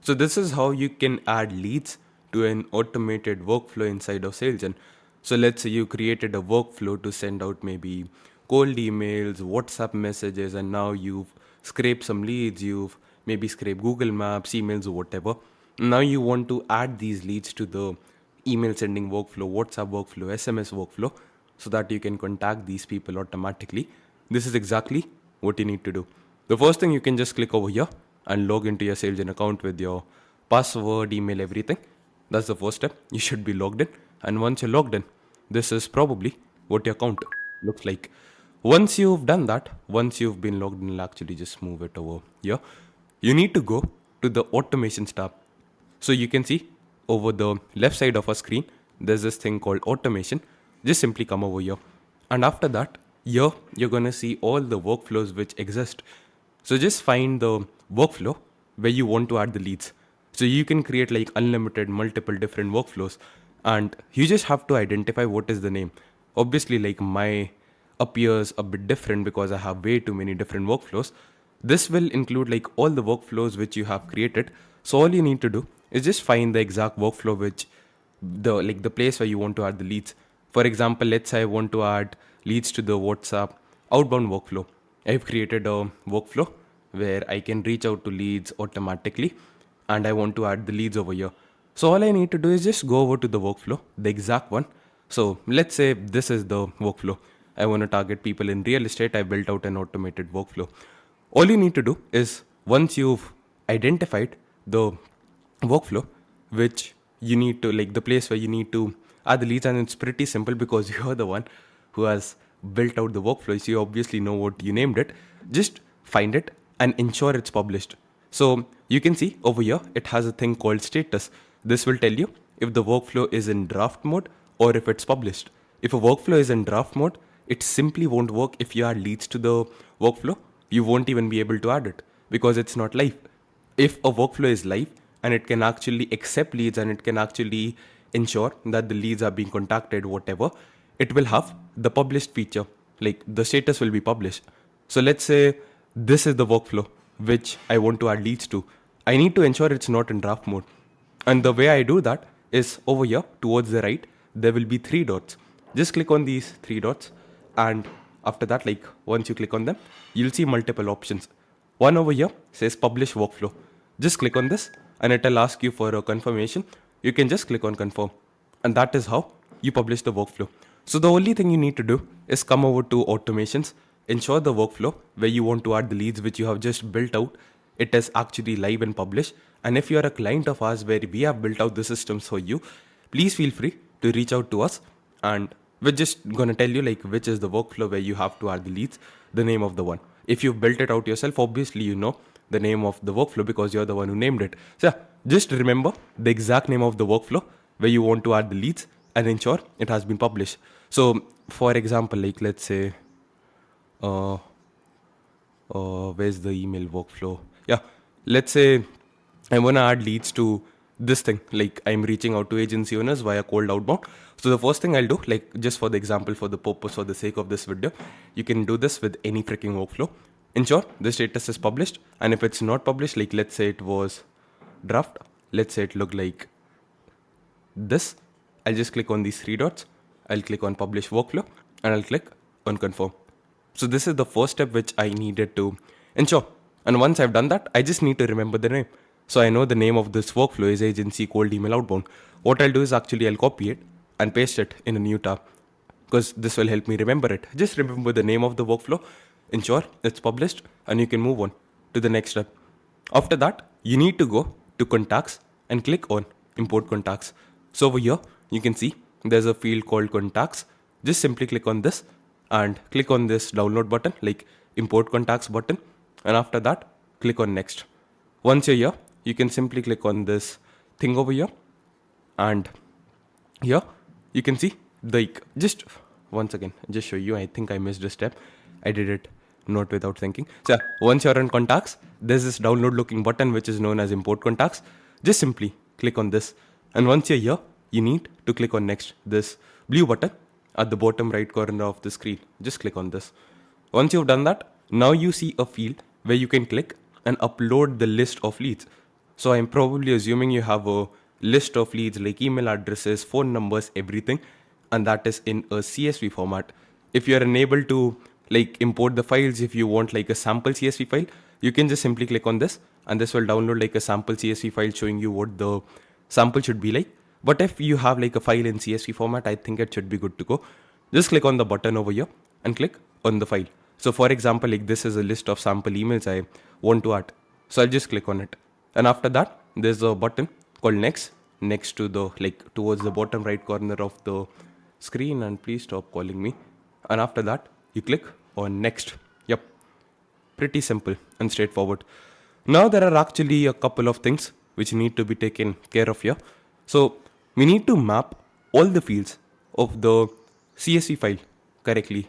So this is how you can add leads to an automated workflow inside of Salegen. So let's say you created a workflow to send out maybe cold emails, WhatsApp messages, and now you've scraped some leads, you've maybe scraped Google Maps, emails, or whatever. Now you want to add these leads to the email sending workflow, WhatsApp workflow, SMS workflow, so that you can contact these people automatically. This is exactly what you need to do. The first thing, you can just click over here and log into your Salegen account with your password, email, everything. That's the first step. You should be logged in. And once you're logged in, this is probably what your account looks like. Once you've done that, once you've been logged in, I'll actually just move it over here. You need to go to the automations tab. So you can see over the left side of our screen, there's this thing called automation. Just simply come over here. And after that, here you're going to see all the workflows which exist. So just find the workflow where you want to add the leads. So you can create like unlimited, multiple different workflows. And you just have to identify what is the name. Obviously, like my appears a bit different because I have way too many different workflows. This will include like all the workflows which you have created. So all you need to do is just find the exact workflow which the place where you want to add the leads. For example, let's say I want to add leads to the WhatsApp outbound workflow. I've created a workflow where I can reach out to leads automatically, and I want to add the leads over here. So all I need to do is just go over to the workflow, the exact one. So let's say this is the workflow. I want to target people in real estate. I built out an automated workflow. All you need to do is, once you've identified the workflow which you need to, like the place where you need to add the leads, and it's pretty simple because you're the one who has built out the workflow, so you obviously know what you named it. Just find it and ensure it's published. So you can see over here it has a thing called status. This will tell you if the workflow is in draft mode or if it's published. If a workflow is in draft mode, it simply won't work. If you add leads to the workflow, you won't even be able to add it because it's not live. If a workflow is live and it can actually accept leads and it can actually ensure that the leads are being contacted, whatever, it will have the published feature, like the status will be published. So let's say this is the workflow which I want to add leads to. I need to ensure it's not in draft mode. And the way I do that is over here towards the right, there will be three dots. Just click on these three dots, and after that, like once you click on them, you'll see multiple options. One over here says publish workflow. Just click on this and it will ask you for a confirmation. You can just click on confirm, and that is how you publish the workflow. So the only thing you need to do is come over to automations, ensure the workflow where you want to add the leads which you have just built out, it is actually live and published. And if you are a client of ours where we have built out the systems for you, please feel free to reach out to us, and we're just gonna tell you like which is the workflow where you have to add the leads, the name of the one. If you've built it out yourself, obviously you know the name of the workflow because you're the one who named it. So yeah, just remember the exact name of the workflow where you want to add the leads and ensure it has been published. So for example, like let's say uh, where's the email workflow? Yeah, let's say I want to add leads to this thing, like I'm reaching out to agency owners via cold outbound. So the first thing I'll do, like just for the example, for the purpose or the sake of this video, you can do this with any freaking workflow. Ensure the status is published, and if it's not published, like let's say it was draft, let's say it looked like this, I'll just click on these three dots, I'll click on publish workflow, and I'll click on confirm. So this is the first step which I needed to ensure. And once I've done that, I just need to remember the name. So I know the name of this workflow is agency cold email outbound. What I'll do is actually I'll copy it and paste it in a new tab because this will help me remember it. Just remember the name of the workflow, ensure it's published, and you can move on to the next step. After that, you need to go to contacts and click on import contacts. So over here, you can see there's a field called contacts. Just simply click on this and click on this download button, like import contacts button. And after that, click on next. Once you're here, you can simply click on this thing over here. And here, you can see just once again, just show you, I think I missed a step. I did it not without thinking. So yeah, once you're in contacts, there's this download looking button which is known as import contacts. Just simply click on this. And once you're here, you need to click on next, this blue button at the bottom right corner of the screen. Just click on this. Once you've done that, now you see a field where you can click and upload the list of leads. So I'm probably assuming you have a list of leads like email addresses, phone numbers, everything, and that is in a CSV format. If you're unable to like import the files, if you want like a sample CSV file, you can just simply click on this and this will download like a sample CSV file showing you what the sample should be like. But if you have like a file in CSV format, I think it should be good to go. Just click on the button over here and click on the file. So for example, like this is a list of sample emails I want to add. So I'll just click on it. And after that, there's a button called next to the like towards the bottom right corner of the screen. And please stop calling me. And after that, you click on next. Yep. Pretty simple and straightforward. Now there are actually a couple of things which need to be taken care of here. So we need to map all the fields of the CSV file correctly.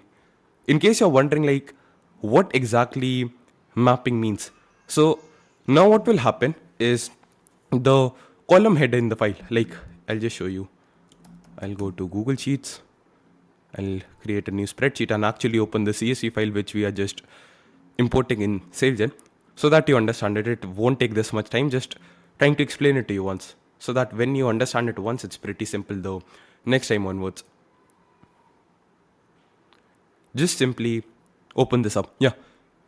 In case you're wondering like what exactly mapping means. So now what will happen is the column header in the file, like I'll just show you. I'll go to Google Sheets. I'll create a new spreadsheet and actually open the CSV file which we are just importing in Salegen so that you understand it. It won't take this much time, just trying to explain it to you once so that when you understand it once, it's pretty simple though next time onwards. Just simply open this up. Yeah.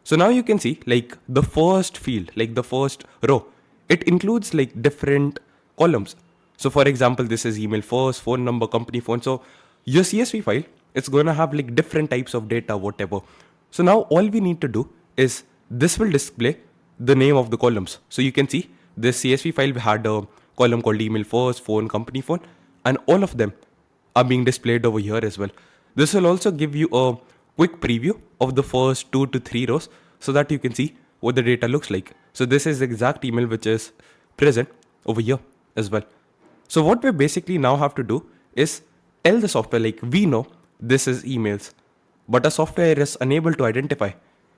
So now you can see like the first field, like the first row, it includes like different columns. So for example, this is email first, phone number, company phone. So your CSV file, it's going to have like different types of data, whatever. So now all we need to do is this will display the name of the columns. So you can see this CSV file had a column called email first, phone, company phone, and all of them are being displayed over here as well. This will also give you a quick preview of the first 2 to 3 rows so that you can see what the data looks like. So this is the exact email which is present over here as well. So what we basically now have to do is tell the software like we know this is emails, but a software is unable to identify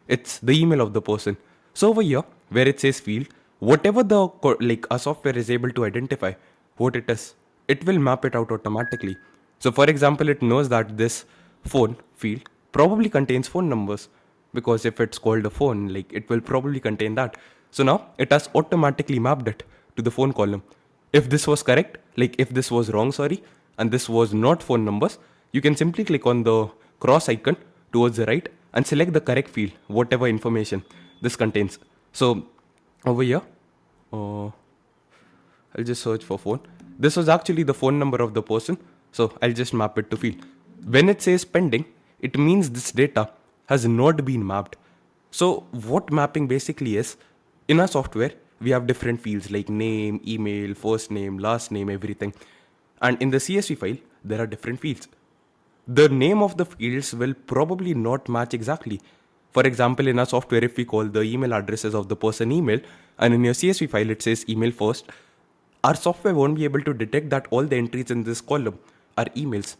it's the email of the person. So over here where it says field, whatever the like a software is able to identify what it is, it will map it out automatically. So for example, it knows that this phone field probably contains phone numbers because if it's called a phone, like it will probably contain that. So now it has automatically mapped it to the phone column. If this was correct, like if this was wrong, sorry, and this was not phone numbers, you can simply click on the cross icon towards the right and select the correct field, whatever information this contains. So over here, I'll just search for phone. This was actually the phone number of the person. So I'll just map it to field. When it says pending, it means this data has not been mapped. So what mapping basically is, in our software, we have different fields like name, email, first name, last name, everything. And in the CSV file, there are different fields. The name of the fields will probably not match exactly. For example, in our software, if we call the email addresses of the person email, and in your CSV file it says email first, our software won't be able to detect that all the entries in this column are emails.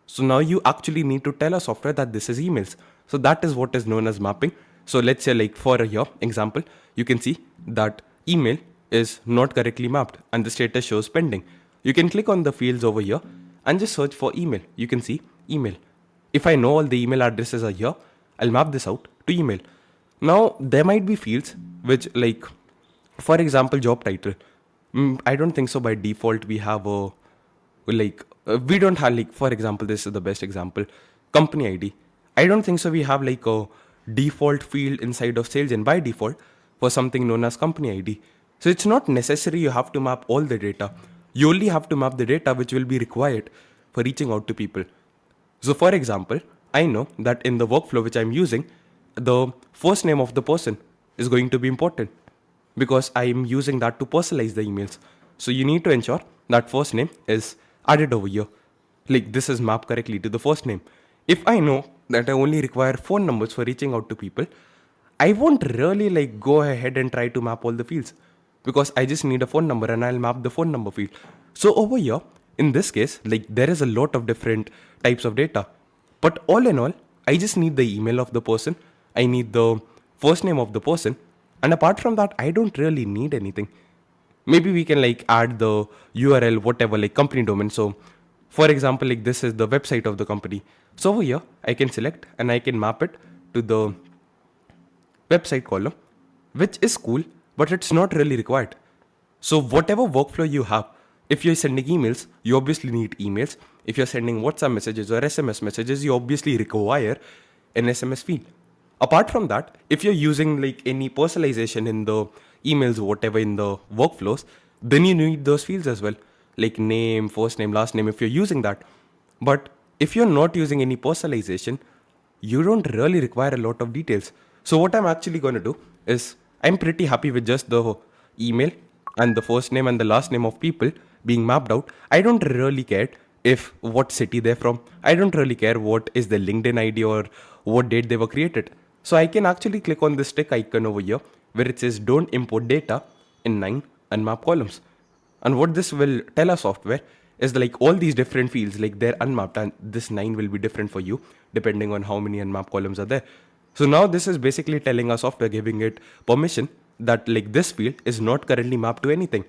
So now you actually need to tell a software that this is emails. So that is what is known as mapping. So let's say like for your example, you can see that email is not correctly mapped and the status shows pending. You can click on the fields over here and just search for email. You can see email. If I know all the email addresses are here, I'll map this out to email. Now there might be fields which like, for example, job title. I don't think so by default we have a we don't have like, for example, this is the best example, company ID. I don't think so we have like a default field inside of Salegen by default for something known as company ID. So it's not necessary you have to map all the data. You only have to map the data which will be required for reaching out to people. So for example, I know that in the workflow which I'm using, the first name of the person is going to be important because I'm using that to personalize the emails. So you need to ensure that first name is added over here. Like this is mapped correctly to the first name. If I know that I only require phone numbers for reaching out to people, I won't really like go ahead and try to map all the fields because I just need a phone number and I'll map the phone number field. So over here, in this case, like there is a lot of different types of data. But all in all, I just need the email of the person. I need the first name of the person. And apart from that, I don't really need anything. Maybe we can like add the URL, whatever, like company domain. So for example, like this is the website of the company. So over here, I can select and I can map it to the website column, which is cool, but it's not really required. So whatever workflow you have, if you're sending emails, you obviously need emails. If you're sending WhatsApp messages or SMS messages, you obviously require an SMS field. Apart from that, if you're using like any personalization in the emails, whatever in the workflows, then you need those fields as well, like name, first name, last name, if you're using that. But if you're not using any personalization, you don't really require a lot of details. So what I'm actually going to do is I'm pretty happy with just the email and the first name and the last name of people being mapped out. I don't really care if what city they're from. I don't really care what is the LinkedIn ID or what date they were created. So I can actually click on this tick icon over here where it says don't import data in 9 unmapped columns. And what this will tell our software is like all these different fields, like they're unmapped, and this 9 will be different for you depending on how many unmapped columns are there. So now this is basically telling our software, giving it permission that like this field is not currently mapped to anything,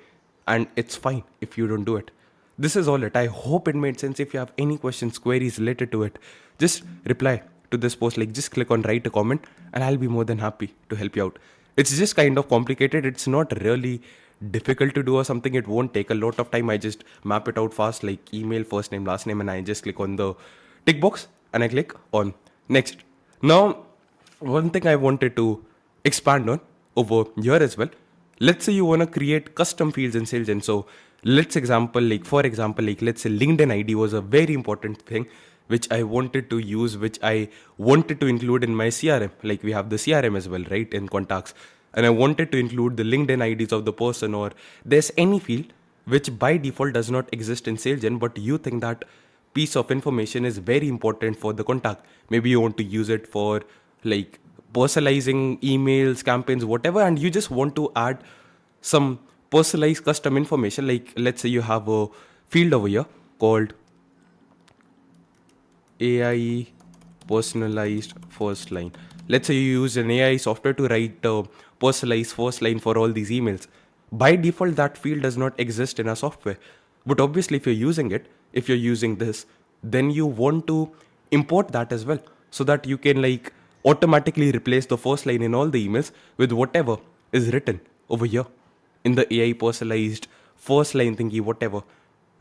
and it's fine if you don't do it. This is all it. I hope it made sense. If you have any questions, queries related to it, just reply to this post. Like just click on write a comment and I'll be more than happy to help you out. It's just kind of complicated. It's not really difficult to do or something. It won't take a lot of time. I just map it out fast, like email, first name, last name, and I just click on the tick box and I click on next. Now, one thing I wanted to expand on over here as well. Let's say you want to create custom fields in Salegen. So let's example, like for example, like let's say LinkedIn ID was a very important thing which I wanted to use, which I wanted to include in my CRM. Like we have the CRM as well, right, in contacts. And I wanted to include the LinkedIn IDs of the person, or there's any field which by default does not exist in Salegen, but you think that piece of information is very important for the contact. Maybe you want to use it for like personalizing emails, campaigns, whatever, and you just want to add some personalized custom information. Like let's say you have a field over here called AI personalized first line. Let's say you use an AI software to write a personalized first line for all these emails. By default, that field does not exist in our software. But obviously, if you're using it, if you're using this, then you want to import that as well so that you can like automatically replace the first line in all the emails with whatever is written over here in the AI personalized first line thingy, whatever.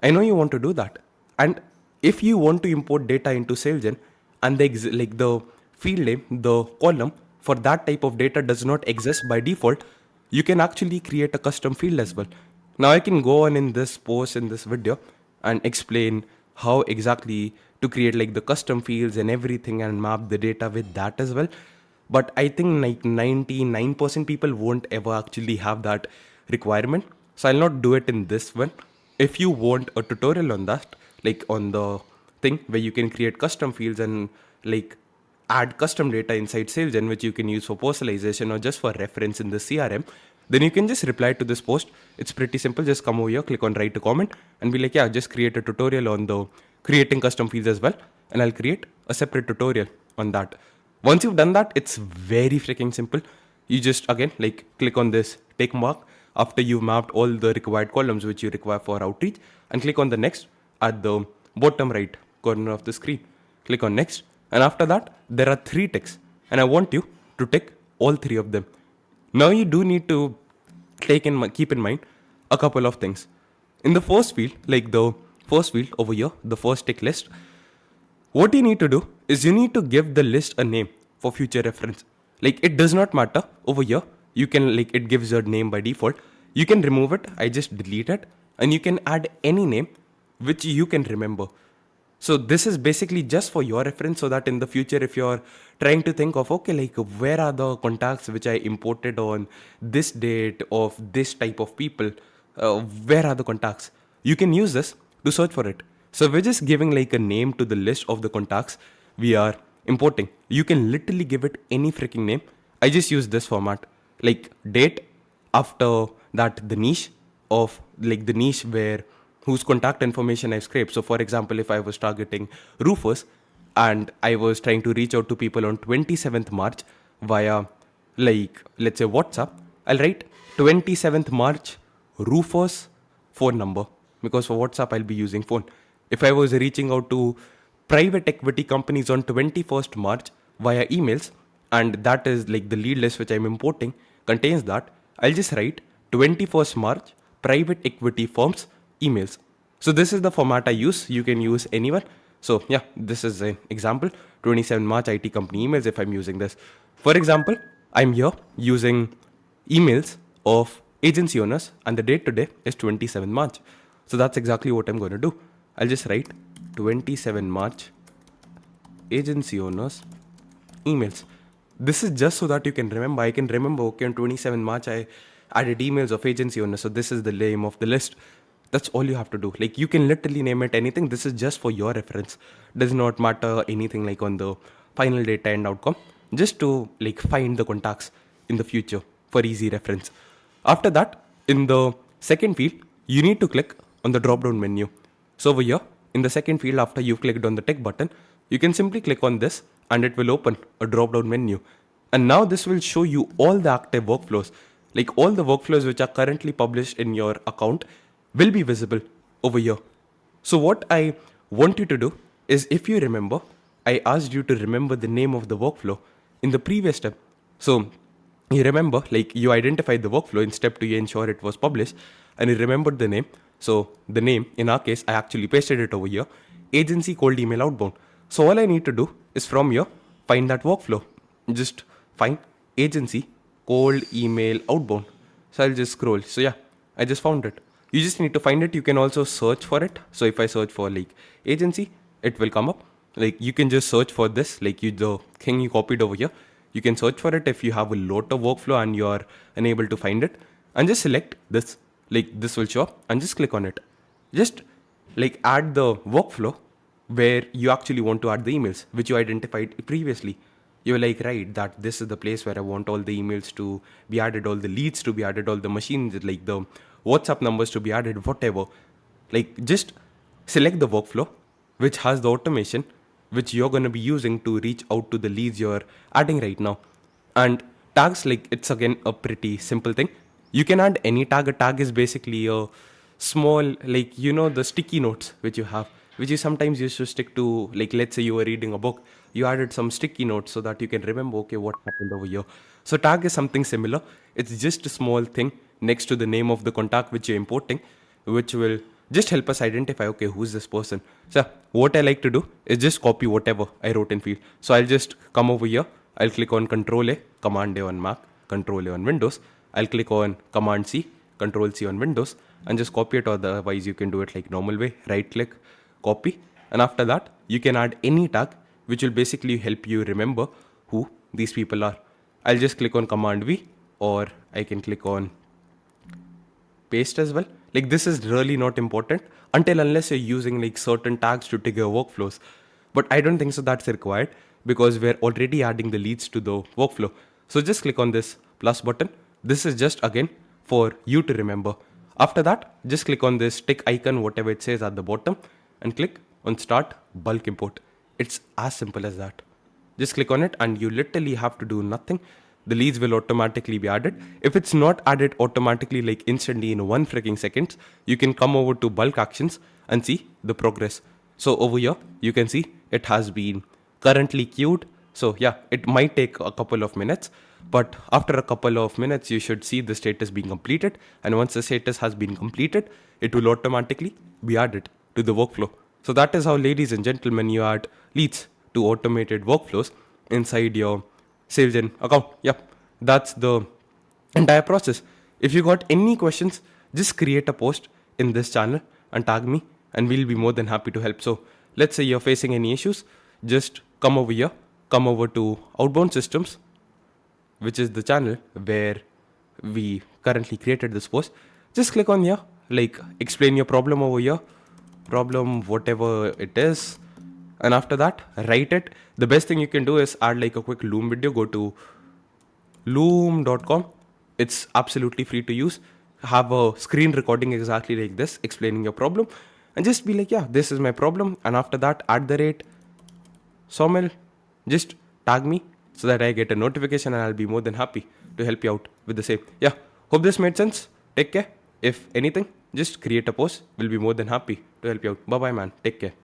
I know you want to do that. And if you want to import data into Salegen and like the field name, the column for that type of data does not exist by default, you can actually create a custom field as well. Now I can go on in this post, in this video, and explain how exactly to create like the custom fields and everything and map the data with that as well. But I think like 99% people won't ever actually have that requirement. So I'll not do it in this one. If you want a tutorial on that, like on the thing where you can create custom fields and like add custom data inside Salegen, which you can use for personalization or just for reference in the CRM, then you can just reply to this post. It's pretty simple. Just come over here, click on write a comment and be like, yeah, just create a tutorial on the creating custom fields as well. And I'll create a separate tutorial on that. Once you've done that, it's very freaking simple. You just again like click on this tick mark after you've mapped all the required columns which you require for outreach, and click on the next at the bottom right corner of the screen. Click on next, and after that there are 3 ticks and I want you to tick all 3 of them. Now you do need to keep in mind a couple of things. In the first field, like the first field over here, the first tick list, what you need to do is you need to give the list a name for future reference. Like it does not matter over here. You can like it gives a name by default. You can remove it. I just delete it, and you can add any name which you can remember. So this is basically just for your reference, so that in the future, if you're trying to think of, okay, like where are the contacts which I imported on this date of this type of people, where are the contacts? You can use this to search for it. So we're just giving like a name to the list of the contacts we are importing. You can literally give it any freaking name. I just use this format, like date, after that the niche of like the niche where whose contact information I've scraped. So for example, if I was targeting roofers and I was trying to reach out to people on 27th March via like, let's say WhatsApp, I'll write 27th March roofers phone number, because for WhatsApp, I'll be using phone. If I was reaching out to private equity companies on 21st March via emails, and that is like the lead list which I'm importing contains that, I'll just write 21st March private equity firms emails. So this is the format I use. You can use anyone. So yeah, this is an example. 27 March IT company emails if I'm using this. For example, I'm here using emails of agency owners and the date today is 27 March. So that's exactly what I'm going to do. I'll just write 27 March agency owners emails. This is just so that you can remember. I can remember, okay, on 27 March, I added emails of agency owners. So this is the name of the list. That's all you have to do. Like you can literally name it anything. This is just for your reference. Does not matter anything like on the final data and outcome. Just to like find the contacts in the future for easy reference. After that, in the second field, you need to click on the drop down menu. So over here, in the second field, after you've clicked on the tick button, you can simply click on this and it will open a drop down menu. And now this will show you all the active workflows, like all the workflows which are currently published in your account will be visible over here. So what I want you to do is, if you remember, I asked you to remember the name of the workflow in the previous step. So you remember, like you identified the workflow in step 2, you ensure it was published and you remembered the name. So the name, in our case, I actually pasted it over here, agency cold email outbound. So all I need to do is from here, find that workflow. Just find agency cold email outbound. So I'll just scroll. So yeah, I just found it. You just need to find it. You can also search for it. So if I search for like agency, it will come up. Like you can just search for this, like the thing you copied over here. You can search for it if you have a lot of workflow and you are unable to find it. And just select this, like this will show up and just click on it. Just like add the workflow where you actually want to add the emails, which you identified previously. You're like, right, that this is the place where I want all the emails to be added, all the leads to be added, all the machines, like the WhatsApp numbers to be added, whatever. Like just select the workflow which has the automation which you're going to be using to reach out to the leads you're adding right now. And tags, like it's again a pretty simple thing. You can add any tag. A tag is basically a small, like, you know, the sticky notes which you have, which you sometimes used to stick to, like, let's say you were reading a book, you added some sticky notes so that you can remember, okay, what happened over here. So tag is something similar. It's just a small thing next to the name of the contact which you're importing, which will just help us identify, okay, who's this person. So what I like to do is just copy whatever I wrote in field. So I'll just come over here. I'll click on Control A, Command A on Mac, Control A on Windows. I'll click on Command C, Control C on Windows, and just copy it. Or otherwise you can do it like normal way, right click, copy. And after that, you can add any tag which will basically help you remember who these people are. I'll just click on Command V, or I can click on paste as well. Like this is really not important until unless you're using like certain tags to trigger workflows. But I don't think so that's required because we're already adding the leads to the workflow. So just click on this plus button. This is just again for you to remember. After that, just click on this tick icon, whatever it says at the bottom, and click on start bulk import. It's as simple as that. Just click on it and you literally have to do nothing. The leads will automatically be added. If it's not added automatically, like instantly in 1 freaking seconds, you can come over to bulk actions and see the progress. So over here, you can see it has been currently queued. So yeah, it might take a couple of minutes, but after a couple of minutes, you should see the status being completed. And once the status has been completed, it will automatically be added to the workflow. So that is how, ladies and gentlemen, you add leads to automated workflows inside your Salegen account. Yep, that's the entire process. If you got any questions, just create a post in this channel and tag me and we'll be more than happy to help. So let's say you're facing any issues, just come over here, come over to Outbound Systems, which is the channel where we currently created this post. Just click on here, like explain your problem over here, problem whatever it is. And after that, write it. The best thing you can do is add like a quick Loom video. Go to loom.com. It's absolutely free to use. Have a screen recording exactly like this, explaining your problem. And just be like, yeah, this is my problem. And after that, @sawmill, just tag me so that I get a notification and I'll be more than happy to help you out with the same. Yeah, hope this made sense. Take care. If anything, just create a post. We'll be more than happy to help you out. Bye-bye, man. Take care.